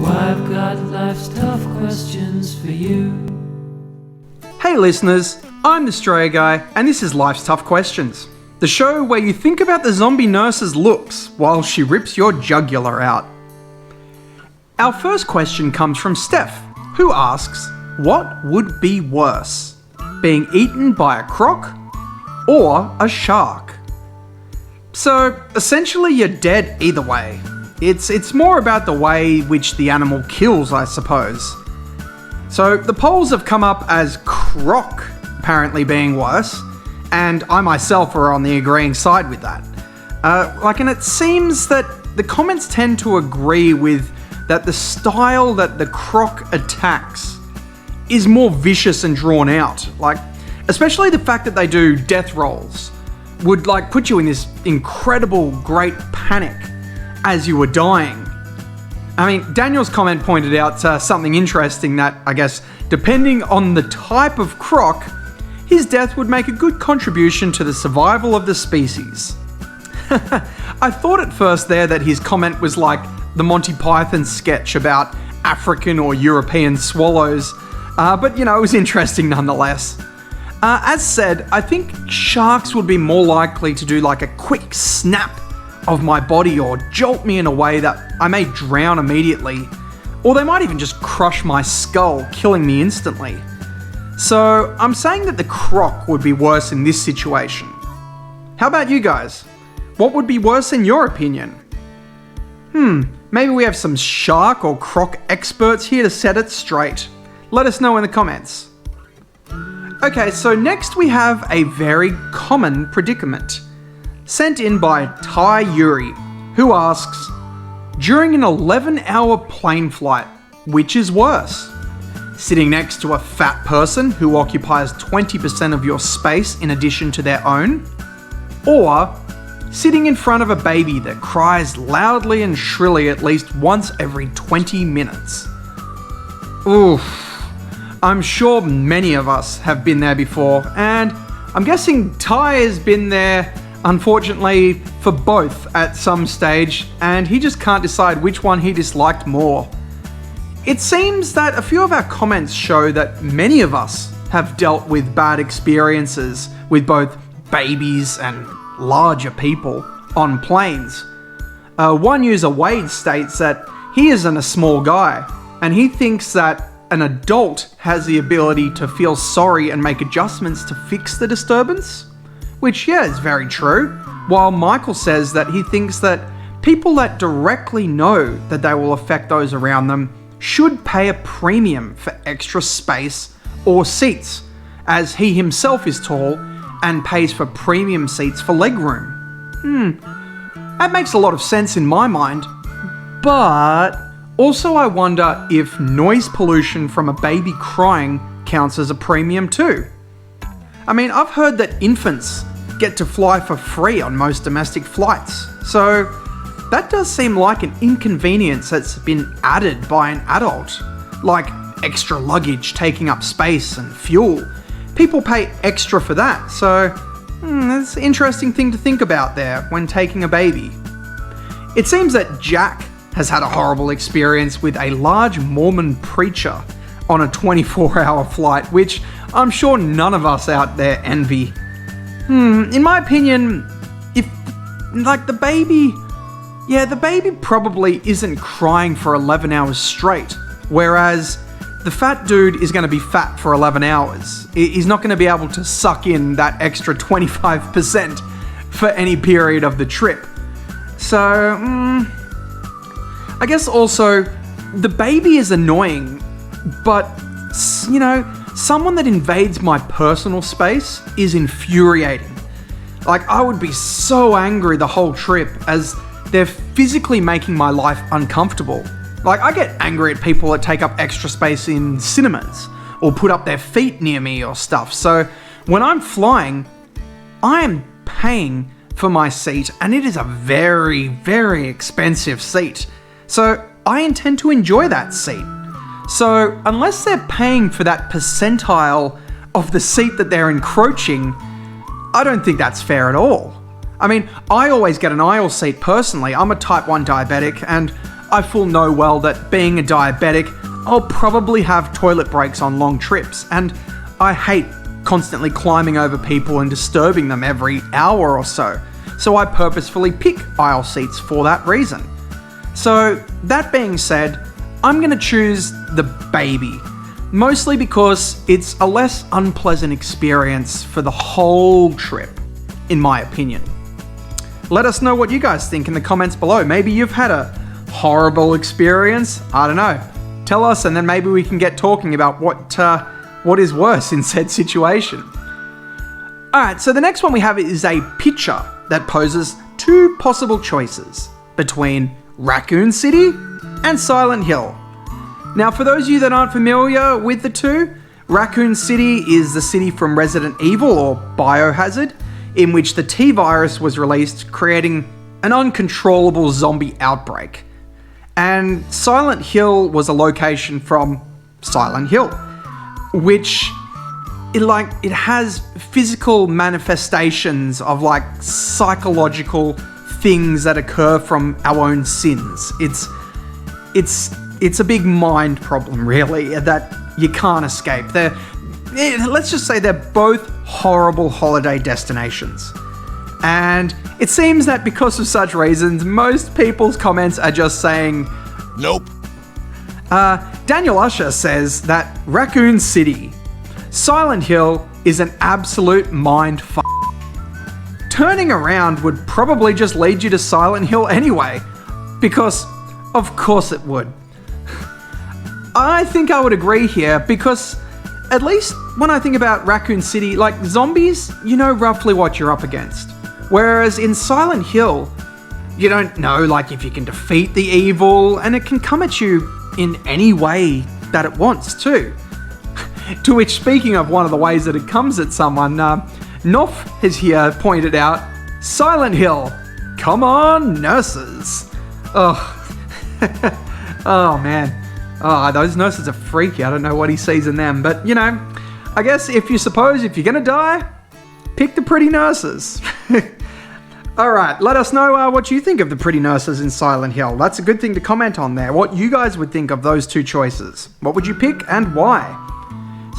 I've got life's tough questions for you. Hey listeners, I'm the Stray Guy, and this is Life's Tough Questions, the show where you think about the zombie nurse's looks while she rips your jugular out. Our first question comes from Steph, who asks, what would be worse, being eaten by a croc or a shark? So, essentially you're dead either way. It's more about the way which the animal kills, I suppose. So, the polls have come up as croc apparently being worse, and I myself are on the agreeing side with that. And it seems that the comments tend to agree with that the style that the croc attacks is more vicious and drawn out. Especially the fact that they do death rolls would put you in this incredible great panic as you were dying. I mean, Daniel's comment pointed out something interesting that, I guess, depending on the type of croc, his death would make a good contribution to the survival of the species. I thought at first there that his comment was like the Monty Python sketch about African or European swallows, but it was interesting nonetheless. As said, I think sharks would be more likely to do a quick snap of my body or jolt me in a way that I may drown immediately, or they might even just crush my skull, killing me instantly. So I'm saying that the croc would be worse in this situation. How about you guys? What would be worse in your opinion? Maybe we have some shark or croc experts here to set it straight. Let us know in the comments. Okay, so next we have a very common predicament, sent in by Ty Yuri, who asks, during an 11-hour plane flight, which is worse? Sitting next to a fat person who occupies 20% of your space in addition to their own? Or sitting in front of a baby that cries loudly and shrilly at least once every 20 minutes? Oof. I'm sure many of us have been there before, and I'm guessing Ty has been there, unfortunately, for both at some stage, and he just can't decide which one he disliked more. It seems that a few of our comments show that many of us have dealt with bad experiences with both babies and larger people on planes. One user, Wade, states that he isn't a small guy, and he thinks that an adult has the ability to feel sorry and make adjustments to fix the disturbance, which, is very true, while Michael says that he thinks that people that directly know that they will affect those around them should pay a premium for extra space or seats, as he himself is tall and pays for premium seats for legroom. That makes a lot of sense in my mind, but also I wonder if noise pollution from a baby crying counts as a premium too. I mean, I've heard that infants get to fly for free on most domestic flights, so that does seem like an inconvenience that's been added by an adult, like extra luggage taking up space and fuel. People pay extra for that, so that's an interesting thing to think about there when taking a baby. It seems that Jack has had a horrible experience with a large Mormon preacher on a 24-hour flight, which I'm sure none of us out there envy. In my opinion, if, the baby probably isn't crying for 11 hours straight, whereas the fat dude is going to be fat for 11 hours. He's not going to be able to suck in that extra 25% for any period of the trip. So, I guess also, the baby is annoying, but, someone that invades my personal space is infuriating. I would be so angry the whole trip, as they're physically making my life uncomfortable. I get angry at people that take up extra space in cinemas, or put up their feet near me or stuff. So, when I'm flying, I am paying for my seat, and it is a very, very expensive seat. So I intend to enjoy that seat. So unless they're paying for that percentile of the seat that they're encroaching, I don't think that's fair at all. I mean, I always get an aisle seat personally. I'm a type 1 diabetic, and I full know well that being a diabetic, I'll probably have toilet breaks on long trips, and I hate constantly climbing over people and disturbing them every hour or so. So I purposefully pick aisle seats for that reason. So that being said, I'm going to choose the baby, mostly because it's a less unpleasant experience for the whole trip, in my opinion. Let us know what you guys think in the comments below. Maybe you've had a horrible experience. I don't know. Tell us, and then maybe we can get talking about what is worse in said situation. Alright, so the next one we have is a picture that poses two possible choices between Raccoon City and Silent Hill. Now, for those of you that aren't familiar with the two, Raccoon City is the city from Resident Evil or Biohazard, in which the T-virus was released, creating an uncontrollable zombie outbreak. And Silent Hill was a location from Silent Hill, which it has physical manifestations of like psychological things that occur from our own sins. It's a big mind problem, really, that you can't escape. Let's just say they're both horrible holiday destinations. And it seems that because of such reasons, most people's comments are just saying, nope. Daniel Usher says that Raccoon City, Silent Hill is an absolute mindfuck. Turning around would probably just lead you to Silent Hill anyway, because of course it would. I think I would agree here, because at least when I think about Raccoon City, like zombies, you know roughly what you're up against. Whereas in Silent Hill, you don't know like if you can defeat the evil, and it can come at you in any way that it wants too. To which, speaking of one of the ways that it comes at someone, Noff has here pointed out, Silent Hill, come on nurses. Oh, oh man. Oh, those nurses are freaky. I don't know what he sees in them, but you know, I guess if you're gonna die, pick the pretty nurses. Alright, let us know what you think of the pretty nurses in Silent Hill. That's a good thing to comment on there. What you guys would think of those two choices. What would you pick and why?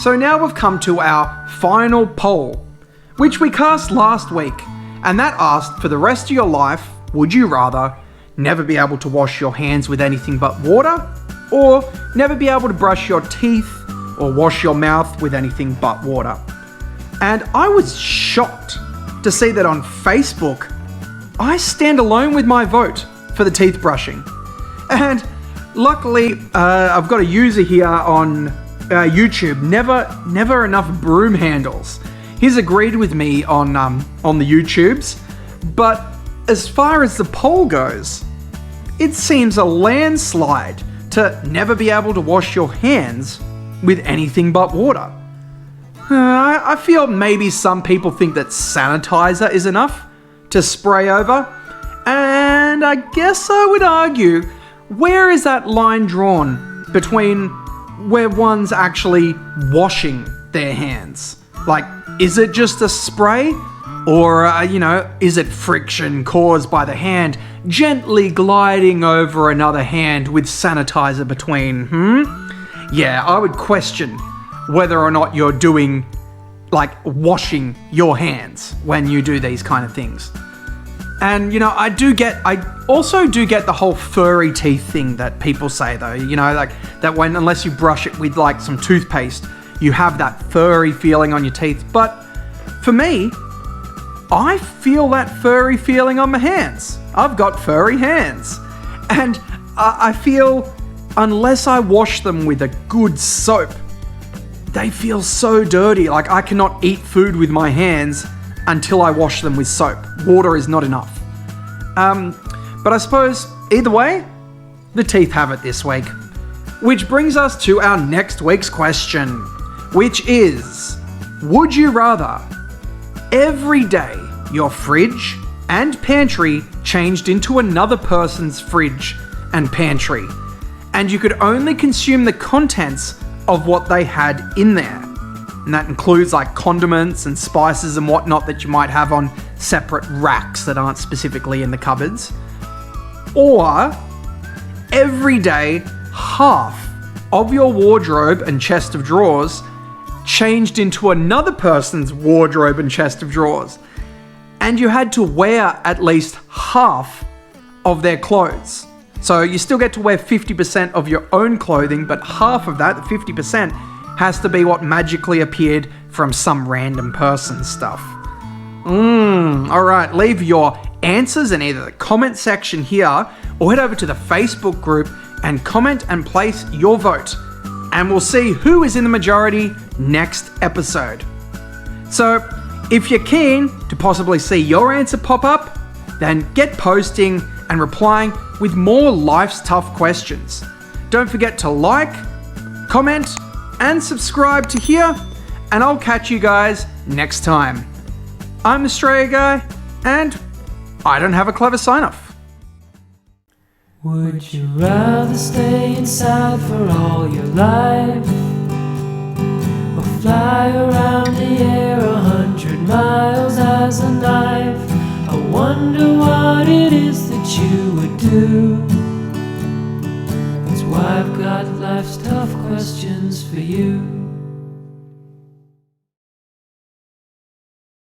So now we've come to our final poll, which we cast last week, and that asked, for the rest of your life, would you rather never be able to wash your hands with anything but water, or never be able to brush your teeth or wash your mouth with anything but water? And I was shocked to see that on Facebook, I stand alone with my vote for the teeth brushing. And luckily, I've got a user here on YouTube, never enough broom handles. He's agreed with me on the YouTubes, but as far as the poll goes, it seems a landslide to never be able to wash your hands with anything but water. I feel maybe some people think that sanitizer is enough to spray over, and I guess I would argue, where is that line drawn between where one's actually washing their hands? Like, is it just a spray? Or, is it friction caused by the hand gently gliding over another hand with sanitizer between, Yeah, I would question whether or not you're doing, washing your hands when you do these kind of things. And, I also do get the whole furry teeth thing that people say, though, that unless you brush it with, some toothpaste, you have that furry feeling on your teeth. But for me, I feel that furry feeling on my hands. I've got furry hands. And I feel, unless I wash them with a good soap, they feel so dirty. I cannot eat food with my hands until I wash them with soap. Water is not enough. But I suppose, either way, the teeth have it this week. Which brings us to our next week's question, which is, would you rather every day your fridge and pantry changed into another person's fridge and pantry, and you could only consume the contents of what they had in there? And that includes condiments and spices and whatnot that you might have on separate racks that aren't specifically in the cupboards. Or every day half of your wardrobe and chest of drawers changed into another person's wardrobe and chest of drawers, and you had to wear at least half of their clothes. So you still get to wear 50% of your own clothing, but half of that, the 50%, has to be what magically appeared from some random person's stuff. Alright, leave your answers in either the comment section here or head over to the Facebook group and comment and place your vote. And we'll see who is in the majority next episode. So, if you're keen to possibly see your answer pop up, then get posting and replying with more Life's Tough questions. Don't forget to like, comment, and subscribe to here, and I'll catch you guys next time. I'm the Stray Guy, and I don't have a clever sign-off. Would you rather stay inside for all your life, or fly around the air 100 miles as a knife? I wonder what it is that you would do. That's why I've got life's tough questions for you.